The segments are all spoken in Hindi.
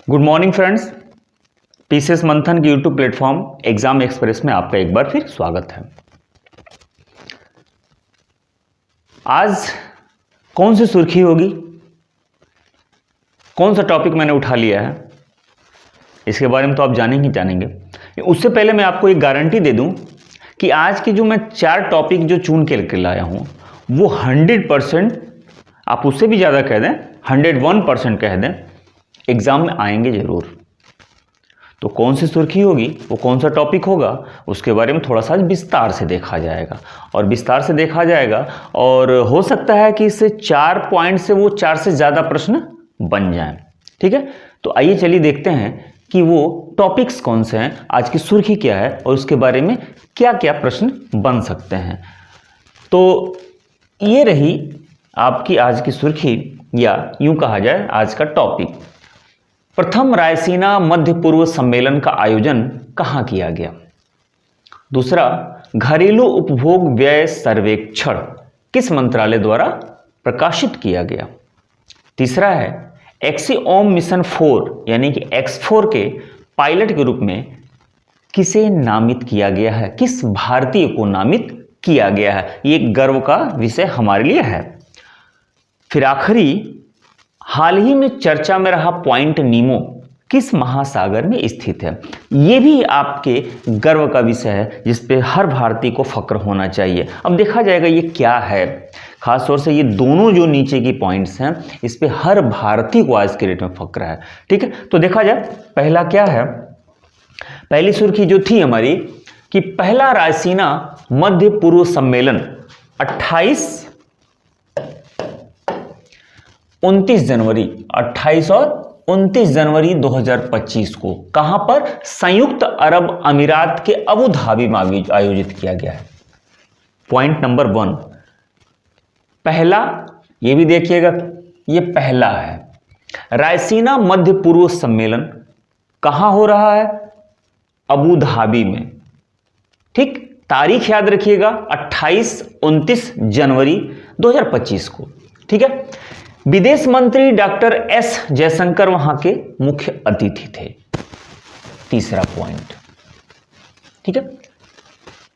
Good morning friends. टीसीएस मंथन के यूट्यूब प्लेटफॉर्म एग्जाम एक्सप्रेस में आपका एक बार फिर स्वागत है। आज कौन सी सुर्खी होगी, कौन सा टॉपिक मैंने उठा लिया है, इसके बारे में तो आप जानेंगे। उससे पहले मैं आपको एक गारंटी दे दूं कि आज की जो मैं 4 टॉपिक जो चुन के लाया हूं वो 100%, आप उससे भी ज़्यादा कह दें 101% कह दें, एग्जाम में आएंगे जरूर। तो कौन सी सुर्खी होगी, वो कौन सा टॉपिक होगा, उसके बारे में थोड़ा सा विस्तार से देखा जाएगा और हो सकता है कि इससे 4 पॉइंट से वो 4 से ज़्यादा प्रश्न बन जाएं। ठीक है, तो आइए चलिए देखते हैं कि वो टॉपिक्स कौन से हैं, आज की सुर्खी क्या है और उसके बारे में क्या क्या प्रश्न बन सकते हैं। तो ये रही आपकी आज की सुर्खी, या यूं कहा जाए आज का टॉपिक। प्रथम रायसीना मध्य पूर्व सम्मेलन का आयोजन कहां किया गया। दूसरा, घरेलू उपभोग व्यय सर्वेक्षण किस मंत्रालय द्वारा प्रकाशित किया गया। तीसरा है, एक्सीओम मिशन 4 यानी कि X4 के पायलट के रूप में किसे नामित किया गया है, किस भारतीय को नामित किया गया है। ये गर्व का विषय हमारे लिए है। फिर आखिरी, हाल ही में चर्चा में रहा पॉइंट नीमो किस महासागर में स्थित है। यह भी आपके गर्व का विषय है जिस पे हर भारतीय को फक्र होना चाहिए। अब देखा जाएगा ये क्या है, खास तौर से ये दोनों जो नीचे की पॉइंट्स हैं इस पे हर भारतीय को आज के डेट में फक्र है। ठीक है, तो देखा जाए पहला क्या है। पहली सुर्खी जो थी हमारी कि पहला रायसीना मध्य पूर्व सम्मेलन 28 और 29 जनवरी 2025 को कहां पर, संयुक्त अरब अमीरात के अबू धाबी में आयोजित किया गया है। पॉइंट नंबर 1, पहला, ये भी देखिएगा, ये पहला है। रायसीना मध्य पूर्व सम्मेलन कहां हो रहा है, अबू धाबी में। ठीक, तारीख याद रखिएगा 28-29 जनवरी 2025 को। ठीक है, विदेश मंत्री डॉक्टर एस जयशंकर वहां के मुख्य अतिथि थे। तीसरा पॉइंट, ठीक है,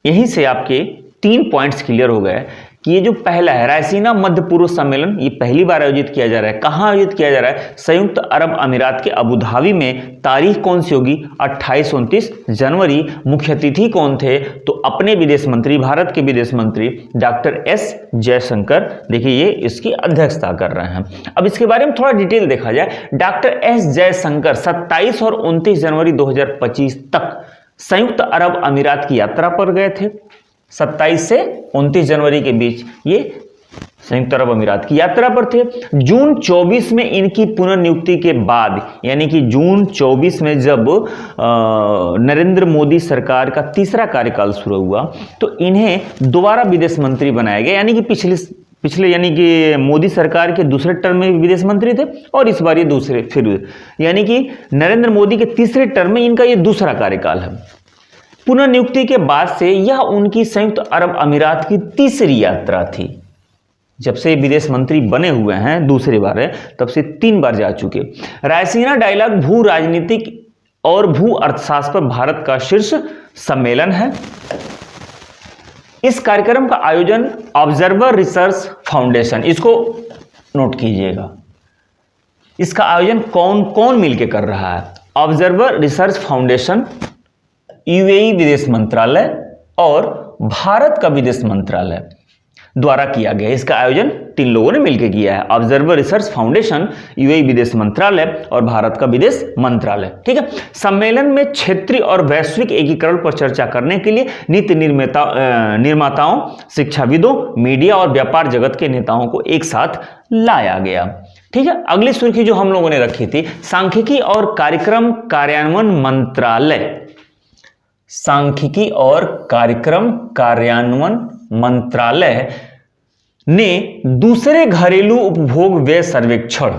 यहीं से आपके 3 पॉइंट्स क्लियर हो गए कि ये जो पहला है रायसीना मध्य पूर्व सम्मेलन, ये पहली बार आयोजित किया जा रहा है। कहां आयोजित किया जा रहा है, संयुक्त अरब अमीरात के अबू धाबी में। तारीख कौन सी होगी, 28-29 जनवरी। मुख्य अतिथि कौन थे, तो अपने विदेश मंत्री, भारत के विदेश मंत्री डॉक्टर एस जयशंकर, देखिए ये इसकी अध्यक्षता कर रहे हैं। अब इसके बारे में थोड़ा डिटेल देखा जाए। डॉक्टर एस जयशंकर 27 और 29 जनवरी 2025 तक संयुक्त अरब अमीरात की यात्रा पर गए थे। 27 से 29 जनवरी के बीच ये संयुक्त अरब अमीरात की यात्रा पर थे। जून 24 में इनकी पुनर्नियुक्ति के बाद, यानी कि जून 24 में जब नरेंद्र मोदी सरकार का तीसरा कार्यकाल शुरू हुआ तो इन्हें दोबारा विदेश मंत्री बनाया गया। यानी कि पिछले यानी कि मोदी सरकार के दूसरे टर्म में विदेश मंत्री थे और इस बार ये दूसरे, फिर यानी कि नरेंद्र मोदी के तीसरे टर्म में इनका ये दूसरा कार्यकाल है। पुनर्नियुक्ति के बाद से यह उनकी संयुक्त अरब अमीरात की तीसरी यात्रा थी। जब से विदेश मंत्री बने हुए हैं, दूसरी बार है, तब से 3 बार जा चुके। रायसीना डायलॉग भू राजनीतिक और भू अर्थशास्त्र पर भारत का शीर्ष सम्मेलन है। इस कार्यक्रम का आयोजन ऑब्जर्वर रिसर्च फाउंडेशन, इसको नोट कीजिएगा, इसका आयोजन कौन कौन मिलकर कर रहा है। ऑब्जर्वर रिसर्च फाउंडेशन, यूएई विदेश मंत्रालय और भारत का विदेश मंत्रालय द्वारा किया गया। इसका आयोजन 3 लोगों ने मिलकर किया है, ऑब्जर्वर रिसर्च फाउंडेशन, यूएई विदेश मंत्रालय और भारत का विदेश मंत्रालय। ठीक है, सम्मेलन में क्षेत्रीय और वैश्विक एकीकरण पर चर्चा करने के लिए नीति निर्माताओं, शिक्षाविदों, मीडिया और व्यापार जगत के नेताओं को एक साथ लाया गया। ठीक है, अगली सुर्खी जो हम लोगों ने रखी थी, सांख्यिकी और कार्यक्रम कार्यान्वयन मंत्रालय, सांख्यिकी और कार्यक्रम कार्यान्वयन मंत्रालय ने दूसरे घरेलू उपभोग व्यय सर्वेक्षण,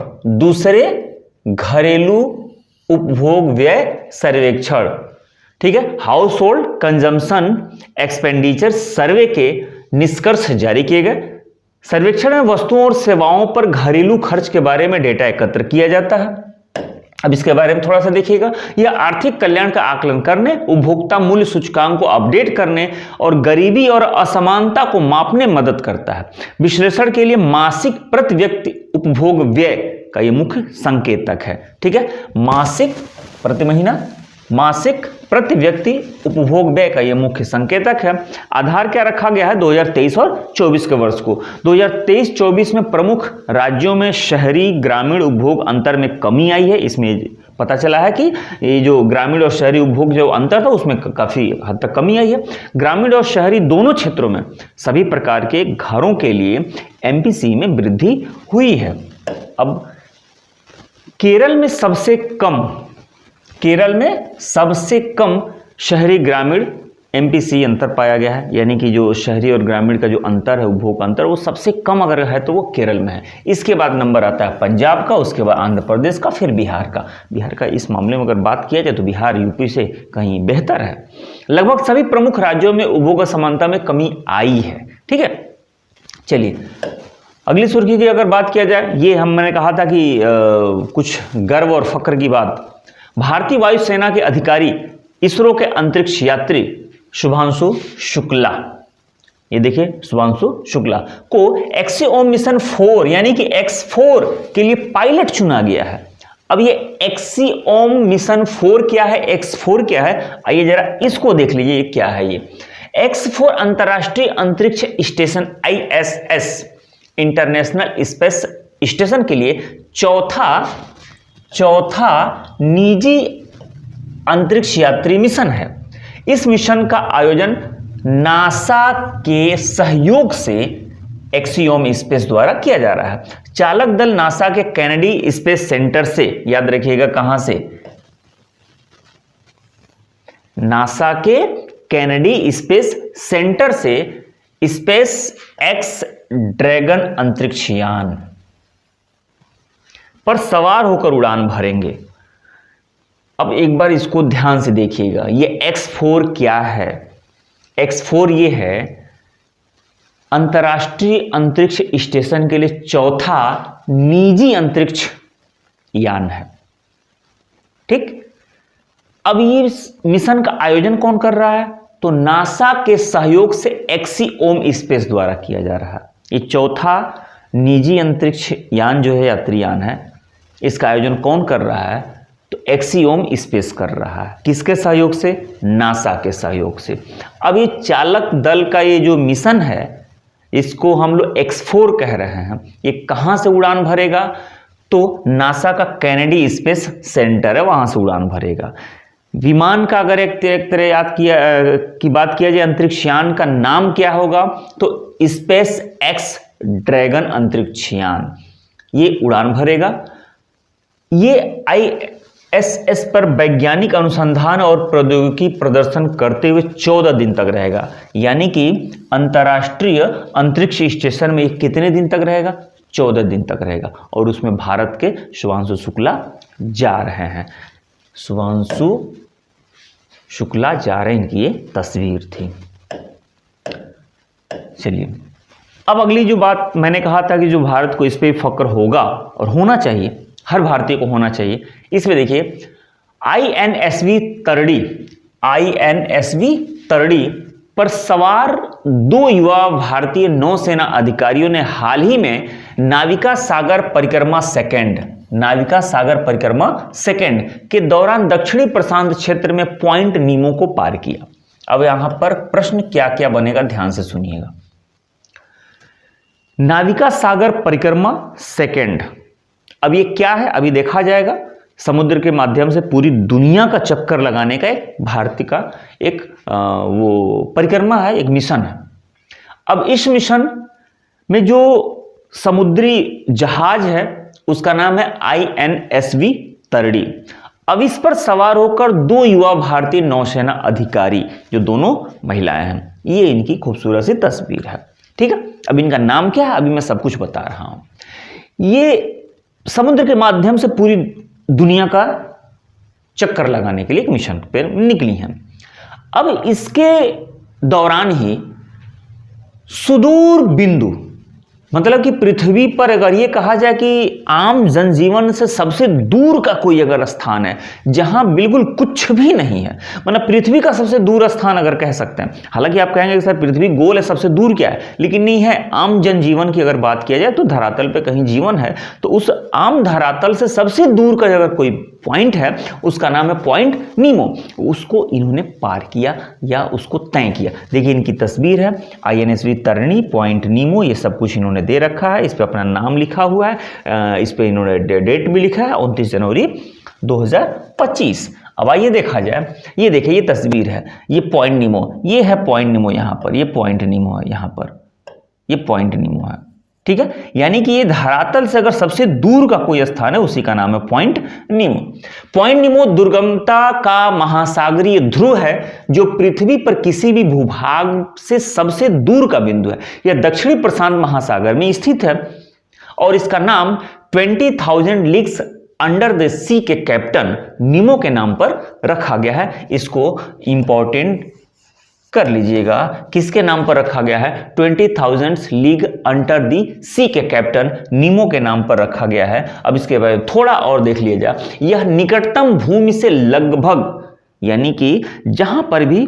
ठीक है, हाउस होल्ड कंजम्पशन एक्सपेंडिचर सर्वे के निष्कर्ष जारी किए गए। सर्वेक्षण में वस्तुओं और सेवाओं पर घरेलू खर्च के बारे में डेटा एकत्र किया जाता है। अब इसके बारे में थोड़ा सा देखिएगा। यह आर्थिक कल्याण का आकलन करने, उपभोक्ता मूल्य सूचकांक को अपडेट करने और गरीबी और असमानता को मापने में मदद करता है। विश्लेषण के लिए मासिक प्रति व्यक्ति उपभोग व्यय का यह मुख्य संकेतक है। ठीक है, मासिक प्रति महीना, मासिक प्रति व्यक्ति उपभोग व्यय का यह मुख्य संकेतक है। आधार क्या रखा गया है 2023 और 24 के वर्ष को। 2023-24 में प्रमुख राज्यों में शहरी ग्रामीण उपभोग अंतर में कमी आई है। इसमें पता चला है कि ये जो ग्रामीण और शहरी उपभोग जो अंतर था उसमें काफी हद तक कमी आई है। ग्रामीण और शहरी दोनों क्षेत्रों में सभी प्रकार के घरों के लिए एमपीसी में वृद्धि हुई है। अब केरल में सबसे कम शहरी ग्रामीण एमपीसी अंतर पाया गया है, यानी कि जो शहरी और ग्रामीण का जो अंतर है, उपभोग अंतर, वो सबसे कम अगर है तो वो केरल में है। इसके बाद नंबर आता है पंजाब का, उसके बाद आंध्र प्रदेश का, फिर बिहार का। बिहार का इस मामले में अगर बात किया जाए तो बिहार यूपी से कहीं बेहतर है। लगभग सभी प्रमुख राज्यों में उपभोग असमानता में कमी आई है। ठीक है, चलिए अगली सुर्खी की अगर बात किया जाए, ये मैंने कहा था कि कुछ गर्व और फक्र की बात। भारतीय वायुसेना के अधिकारी, इसरो के अंतरिक्ष यात्री शुभांशु शुक्ला, ये देखिए शुभांशु शुक्ला को एक्सियोम मिशन 4 यानी कि X4 के लिए पायलट चुना गया है। अब ये एक्सियोम मिशन 4 क्या है, X4 क्या है, आइए जरा इसको देख लीजिए ये क्या है। ये X4 अंतरराष्ट्रीय अंतरिक्ष station ISS international space station के लिए चौथा निजी अंतरिक्ष यात्री मिशन है। इस मिशन का आयोजन नासा के सहयोग से एक्सियोम स्पेस द्वारा किया जा रहा है। चालक दल नासा के कैनेडी स्पेस सेंटर से, याद रखिएगा कहां से, नासा के कैनेडी स्पेस सेंटर से स्पेस एक्स ड्रैगन अंतरिक्ष यान पर सवार होकर उड़ान भरेंगे। अब एक बार इसको ध्यान से देखिएगा, ये X4 क्या है। X4 ये है अंतर्राष्ट्रीय अंतरिक्ष स्टेशन के लिए चौथा निजी अंतरिक्ष यान है। ठीक, अब ये मिशन का आयोजन कौन कर रहा है, तो नासा के सहयोग से एक्सियोम स्पेस द्वारा किया जा रहा है। ये चौथा निजी अंतरिक्ष यान जो है, यात्री यान है, इसका आयोजन कौन कर रहा है, तो एक्सियोम स्पेस कर रहा है। किसके सहयोग से, नासा के सहयोग से। अब ये चालक दल का ये जो मिशन है, इसको हम लोग X4 कह रहे हैं। ये कहां से उड़ान भरेगा, तो नासा का कैनेडी स्पेस सेंटर है, वहां से उड़ान भरेगा। विमान का अगर एक तरह याद की बात किया जाए, अंतरिक्ष यान का नाम क्या होगा, तो स्पेस एक्स ड्रैगन अंतरिक्ष यान, ये उड़ान भरेगा। ये ISS पर वैज्ञानिक अनुसंधान और प्रौद्योगिकी प्रदर्शन करते हुए 14 दिन तक रहेगा। यानी कि अंतर्राष्ट्रीय अंतरिक्ष स्टेशन में कितने दिन तक रहेगा, 14 दिन तक रहेगा। और उसमें भारत के शुभांशु शुक्ला जा रहे हैं। शुभांशु शुक्ला जा रहे हैं, इनकी ये तस्वीर थी। चलिए अब अगली जो बात मैंने कहा था कि जो भारत को इस पे फक्र होगा और होना चाहिए, हर भारतीय को होना चाहिए, इसमें देखिए INSV तरडी पर सवार 2 युवा भारतीय नौसेना अधिकारियों ने हाल ही में नाविका सागर परिक्रमा सेकंड के दौरान दक्षिणी प्रशांत क्षेत्र में पॉइंट नीमो को पार किया। अब यहां पर प्रश्न क्या क्या बनेगा, ध्यान से सुनिएगा। नाविका सागर परिक्रमा सेकंड, अब ये क्या है अभी देखा जाएगा। समुद्र के माध्यम से पूरी दुनिया का चक्कर लगाने का एक भारतीय का एक वो परिक्रमा है, एक मिशन है। अब इस मिशन में जो समुद्री जहाज है उसका नाम है INSV तरडी। अब इस पर सवार होकर 2 युवा भारतीय नौसेना अधिकारी, जो दोनों महिलाएं हैं, ये इनकी खूबसूरत सी तस्वीर है। ठीक है, अब इनका नाम क्या है अभी मैं सब कुछ बता रहा हूं। ये समुद्र के माध्यम से पूरी दुनिया का चक्कर लगाने के लिए एक मिशन पर निकली हैं। अब इसके दौरान ही सुदूर बिंदु मतलब कि पृथ्वी पर अगर ये कहा जाए कि आम जनजीवन से सबसे दूर का कोई अगर स्थान है जहां बिल्कुल कुछ भी नहीं है, मतलब पृथ्वी का सबसे दूर स्थान अगर कह सकते हैं। हालांकि आप कहेंगे कि सर पृथ्वी गोल है, सबसे दूर क्या है, लेकिन नहीं है। आम जनजीवन की अगर बात किया जाए तो धरातल पे कहीं जीवन है, तो उस आम धरातल से सबसे दूर का अगर कोई पॉइंट है उसका नाम है पॉइंट नीमो। उसको इन्होंने पार किया या उसको तय किया। देखिए इनकी तस्वीर है, INSV तरिणी, पॉइंट नीमो, ये सब कुछ इन्होंने दे रखा है। इस पे अपना नाम लिखा हुआ है, इस पे इन्होंने डेट भी लिखा है 29 जनवरी 2025। अब आइए देखा जाए, ये देखिए ये तस्वीर है, ये पॉइंट नीमो, ये है पॉइंट नीमो, यहाँ पर ये पॉइंट नीमो है, यहाँ पर ये पॉइंट नीमो है, ठीक है। यानी कि ये धरातल से अगर सबसे दूर का कोई स्थान है उसी का नाम है पॉइंट नीमो। पॉइंट नीमो दुर्गमता का महासागरीय ध्रुव है जो पृथ्वी पर किसी भी भूभाग से सबसे दूर का बिंदु है। यह दक्षिणी प्रशांत महासागर में स्थित है और इसका नाम 20,000 लीग्स अंडर द सी के कैप्टन नीमो के नाम पर रखा गया है। इसको इंपॉर्टेंट कर लीजिएगा, किसके नाम पर रखा गया है, 20,000 लीग अंडर दी सी के कैप्टन नीमो के नाम पर रखा गया है। अब इसके बारे में थोड़ा और देख लीजिएगा, यह निकटतम भूमि से लगभग, यानी कि जहां पर भी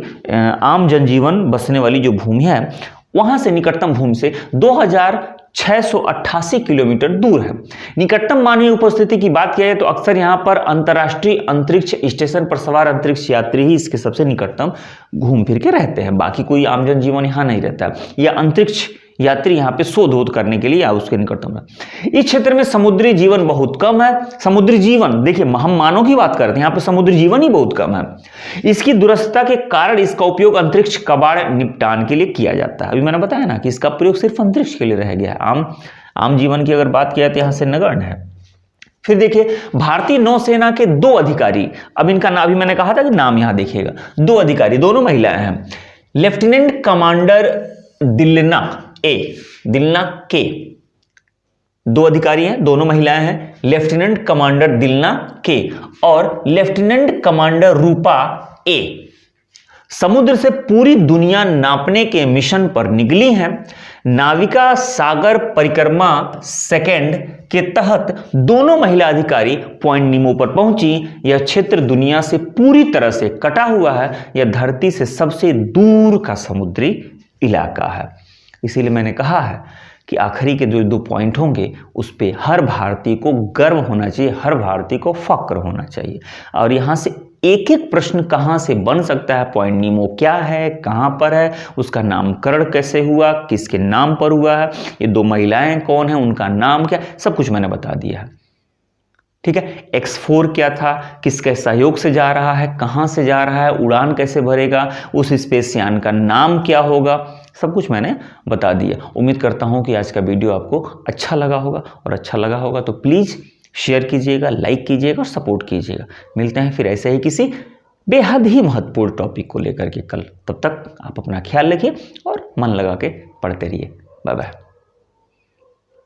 आम जनजीवन बसने वाली जो भूमि है वहां से निकटतम भूमि से 2688 किलोमीटर दूर है। निकटतम मानवीय उपस्थिति की बात किया जाए तो अक्सर यहाँ पर अंतर्राष्ट्रीय अंतरिक्ष स्टेशन पर सवार अंतरिक्ष यात्री ही इसके सबसे निकटतम घूम फिर के रहते हैं, बाकी कोई आम जनजीवन यहाँ नहीं रहता है। यह अंतरिक्ष यात्री यहाँ पे शोध करने के लिए या उसके निकटतम है। इस क्षेत्र में समुद्री जीवन बहुत कम है। समुद्री जीवन, देखिए हम मानव की बात करते हैं, यहाँ पे समुद्री जीवन ही बहुत कम है। इसकी दूरस्थता के कारण इसका उपयोग अंतरिक्ष कबाड़ निपटान के लिए किया जाता है। अभी मैंने बताया ना कि इसका प्रयोग सिर्फ अंतरिक्ष के लिए रह गया है, आम जीवन की अगर बात किया तो यहाँ से नगण्य है। फिर देखिए भारतीय नौसेना के 2 अधिकारी, अब इनका नाम भी मैंने कहा था कि नाम यहां देखिएगा, 2 अधिकारी, दोनों महिलाएं हैं। लेफ्टिनेंट कमांडर दिलना के, 2 अधिकारी हैं, दोनों महिलाएं हैं, लेफ्टिनेंट कमांडर दिलना के और लेफ्टिनेंट कमांडर रूपा ए समुद्र से पूरी दुनिया नापने के मिशन पर निकली हैं। नाविका सागर परिक्रमा सेकंड के तहत दोनों महिला अधिकारी पॉइंट नीमो पर पहुंची। यह क्षेत्र दुनिया से पूरी तरह से कटा हुआ है, यह धरती से सबसे दूर का समुद्री इलाका है। इसीलिए मैंने कहा है कि आखिरी के जो 2 पॉइंट होंगे उस पे हर भारतीय को गर्व होना चाहिए, हर भारतीय को फक्र होना चाहिए। और यहाँ से एक एक प्रश्न कहाँ से बन सकता है, पॉइंट नीमो क्या है, कहाँ पर है, उसका नामकरण कैसे हुआ, किसके नाम पर हुआ है, ये 2 महिलाएं कौन है, उनका नाम क्या, सब कुछ मैंने बता दिया है, ठीक है। X4 क्या था, किसके सहयोग से जा रहा है, कहाँ से जा रहा है, उड़ान कैसे भरेगा, उस स्पेसयान का नाम क्या होगा, सब कुछ मैंने बता दिया। उम्मीद करता हूँ कि आज का वीडियो आपको अच्छा लगा होगा, और अच्छा लगा होगा तो प्लीज़ शेयर कीजिएगा, लाइक कीजिएगा और सपोर्ट कीजिएगा। मिलते हैं फिर ऐसे ही किसी बेहद ही महत्वपूर्ण टॉपिक को लेकर के कल। तब तक आप अपना ख्याल रखिए और मन लगा के पढ़ते रहिए। Bye bye.